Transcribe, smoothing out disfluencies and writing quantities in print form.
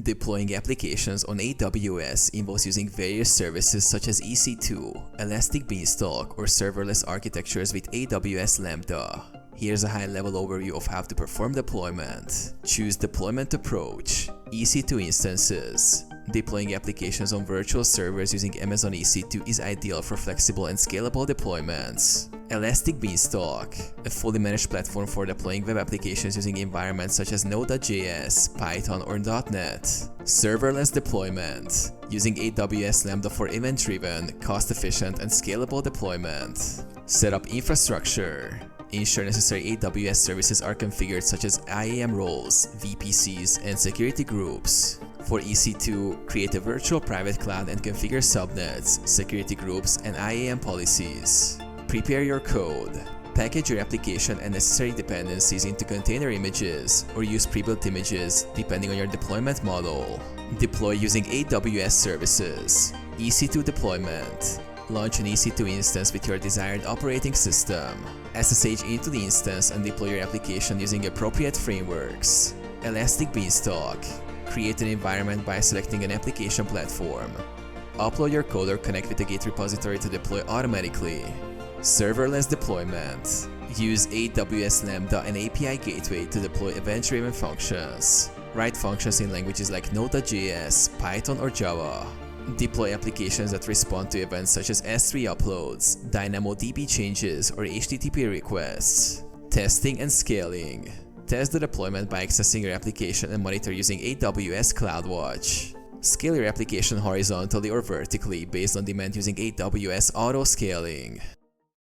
Deploying applications on AWS involves using various services such as EC2, Elastic Beanstalk, or serverless architectures with AWS Lambda. Here's a high-level overview of how to perform deployment. Choose Deployment Approach. EC2 instances. Deploying applications on virtual servers using Amazon EC2 is ideal for flexible and scalable deployments. Elastic Beanstalk, a fully managed platform for deploying web applications using environments such as Node.js, Python, or .NET. Serverless deployment, using AWS Lambda for event-driven, cost-efficient, and scalable deployment. Set up infrastructure. Ensure necessary AWS services are configured such as IAM roles, VPCs, and security groups. For EC2, create a virtual private cloud and configure subnets, security groups, and IAM policies. Prepare your code. Package your application and necessary dependencies into container images, or use pre-built images depending on your deployment model. Deploy using AWS services. EC2 deployment. Launch an EC2 instance with your desired operating system. SSH into the instance and deploy your application using appropriate frameworks. Elastic Beanstalk. Create an environment by selecting an application platform. Upload your code or connect with a Git repository to deploy automatically. Serverless deployment. Use AWS Lambda and API Gateway to deploy event-driven functions. Write functions in languages like Node.js, Python, or Java. Deploy applications that respond to events such as S3 uploads, DynamoDB changes, or HTTP requests. Testing and scaling. Test the deployment by accessing your application and monitor using AWS CloudWatch. Scale your application horizontally or vertically based on demand using AWS auto-scaling.